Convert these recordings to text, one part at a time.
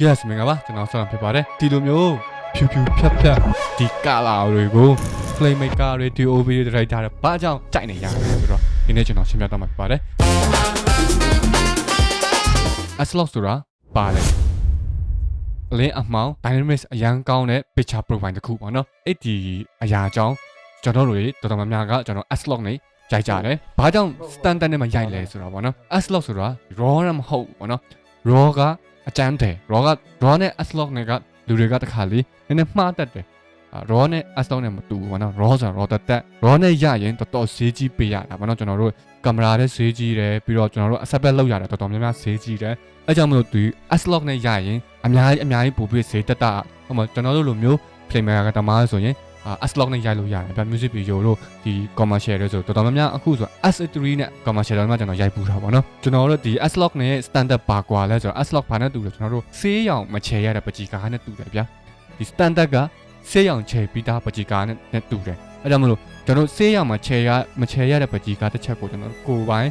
Yes မင်္ဂလာပါကျွန်တော်ဆောင်းဖြစ်ပါတယ်ဒီလိုမျိုးဖြူဖြူဖြတ်ဖြတ်ဒီကလာတွေကို Playmaker တွေ DOV တွေ Director တွေဘာကြောင့်ကြိုက်နေရလဲဆိုတော့ဒီနေ့ကျွန်တော်ရှင်းပြတော့မှာဖြစ်ပါတယ် Aslog ဆိုတာပါလေအလင်းအမှောင် Dynamics အရန်ကောင်းတဲ့ Picture Profile တစ်ခုပေါ့နော်အဲ့ဒီအရာအကြောင်းကျွန်တော်တို့တွေတော်တော်များများကကျွန်တော် Aslog နဲ့ရိုက်ကြတယ်ဘာကြောင့် Standard နဲ့မှရိုက်လဲဆိုတော့ပေါ့နော် Aslog ဆိုတာ raw နဲ့မဟုတ်ပေါ့နော် raw ကအကျန်းတယ် raw နဲ့ Aslog နဲ့ကလူတွေကတခါလေးနည်းနည်းမှားတတ်တယ် raw နဲ့ Aslog နဲ့မတူဘူးပေါ့နော် raw ဆိုတာ raw တက် raw နဲ့ရရင်တော်တော်ဈေးကြီးပေးရတာပေါ့နော်ကျွန်တော်တို့ကင်မရာနဲ့ဈေးကြီးတယ်ပြီးတော့ကျွန်တော်တို့ accept လုပ်ရတယ်တော်တော်များများဈေးကြီးတယ်အဲကြောင့်မလို့ဒီ Aslog နဲ့ရရင်အများကြီးပို့ပြီးဈေးတက်တာဟိုမှာကျွန်တော်တို့လိုမျိုး Playmaker ကတမားဆိုရင်Aslog နဲ့ရိုက်လို့ရတယ်ဗျ music video တို့ဒီ commercial တွေဆိုတော်တော်များများအခုဆို S3 နဲ့ commercial တွေမှာကျွန်တော်ရိုက်ပူတာပေါ့နော်ကျွန်တော်တို့ဒီ Aslog နဲ့ standard ပါကွာလဲဆိုတော့ Aslog ဘာနဲ့တူလဲကျွန်တော်တို့ဆေးရောင်မချေရတဲ့ပကြီကားနဲ့တူတယ်ဗျဒီ standard ကဆေးရောင်ချေပြီးသားပကြီကားနဲ့တူတယ်အဲဒါမလို့ကျွန်တော်ဆေးရောင်မချေရတဲ့ပကြီကားတစ်ချက်ကိုကျွန်တော်ကိုပိုင်း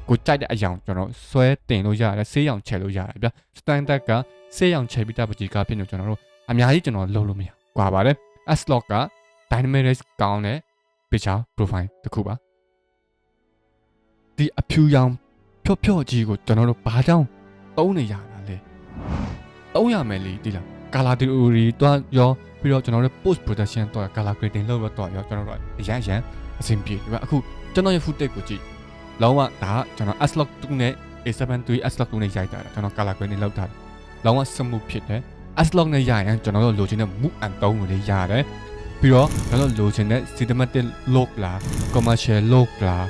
ကိုကြိုက်တဲ့အယောင်ကျွန်တော်ဆွဲတင်လို့ရတယ်ဆေးရောင်ချေလို့ရတယ်ဗျ standard ကဆေးရောင်ချေပြီးသားပကြီကားဖြစ်နေကျွန်တော်တို့အများကြီးကျွန်တော်လုံးလို့မရကွာပါတယ် Aslog က Dynamics ကောင်းတဲ့ Picture Profile တစ်ခုပါဒီအဖြူရောင်ဖြော့ကြီးကိုကျွန်တော်တို့ဘာကြောင့်သုံးနေရတာလဲသုံးရမယ်လေဒီလား Color Theory တွားရောပြီးတော့ကျွန်တော်တို့ Post Production တွား Color Grading လုပ်တော့ရောကျွန်တော်တို့အရန်အဆင်ပြေပြီအခုကျွန်တော်ရဲ့ footage ကိုကြည့်လုံးဝဒါကကျွန်တော် Aslog 2နဲ့ A73 Aslog 2နဲ့ရိုက်တာကျွန်တော် Color Grading လုပ်တာလုံးဝ smooth ဖြစ်တယ် Aslog နဲ့ရရင်ကျွန်တော်တို့လိုချင်တဲ့ move and tone တွေရတယ်ပြီးတော့ကျွန်တော်လိုချင်တဲ့ cinematic look လား commercial look လား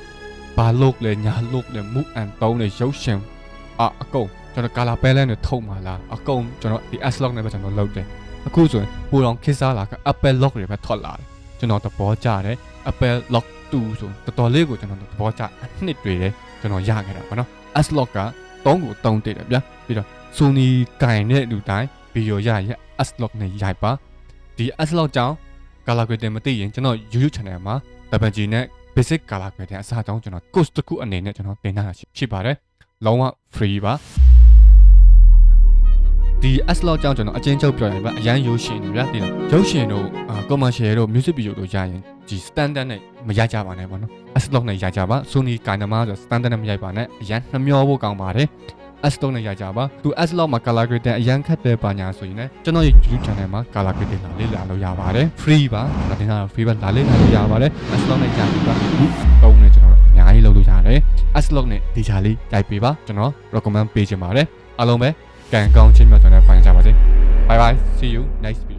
ဘာ look လဲညာ look လဲ move and tone နဲ့ရုပ်ရှင်အကုန်ကျွန်တော် color palette နဲ့ထုတ်မှာလားအကုန်ကျွန်တော်ဒီ Aslog နဲ့ပဲကျွန်တော်လုပ်တယ်အခုဆိုရင်ပိုတော့ခေတ်စားလာက Apple lock တွေပဲထွက်လာတယ်ကျွန်တော်သဘောကျတယ် Apple lock 2ဆိုတော်တော်လေးကိုကျွန်တော်သဘောကျအနှစ်တွေလည်းကျွန်တော်ရခဲ့တာပေါ့နော် Aslog က3ကို3တိတယ်ဗျာပြီးတော့ Sony ကင်တဲ့လူတိုင်းဗီဒီယိုရရ Aslog နဲ့ရိုက်ပါဒီ Aslog ကြောင့် color grading မသိရင်ကျွန်တော် YouTube channel မှာ WG နဲ့ basic color grading အစားအသောင်းကျွန်တော် course တစ်ခုအနေနဲ့ကျွန်တော်တင်ထားတာရှိပါတယ်လုံးဝ free ပါဒီ Aslog ကြောင့်ကျွန်တော်အချင်းချုပ်ပြောရင်ဗျအရန်ရုပ်ရှင်တွေဗျဒီလားရုပ်ရှင်တို့commercial တို့ music video တို့ရရင်ဒီ standard နဲ့မရကြပါနဲ့ပေါ့နော် Aslog နဲ့ရကြပါ Sony ကင်နမာဆို standard နဲ့မရိုက်ပါနဲ့အရန်နှမျောဖို့ကောင်းပါတယ်Aslog နဲ့ရကြပါသူ Aslog မှာ color grading အရန်ခက်တဲ့ပါညာဆိုရင်လည်းကျွန်တော်ရဲ့ YouTube channel မှာ color grading လာလေ့လာလို့ရပါတယ် free ပါကျွန်တော်တင်ထားတာ free ပါလာလေ့လာလို့ရပါတယ် Aslog နဲ့ရပြီပါတုံးနဲ့ကျွန်တော်အများကြီးလုပ်လို့ရတယ် Aslog နဲ့ဒီချာလေးတိုက်ပေးပါကျွန်တော် recommend ပေးချင်ပါတယ်အားလုံးပဲကံကောင်းချင်းမြတ်စွာနဲ့ဖိုင်ကြပါစေ bye bye see you next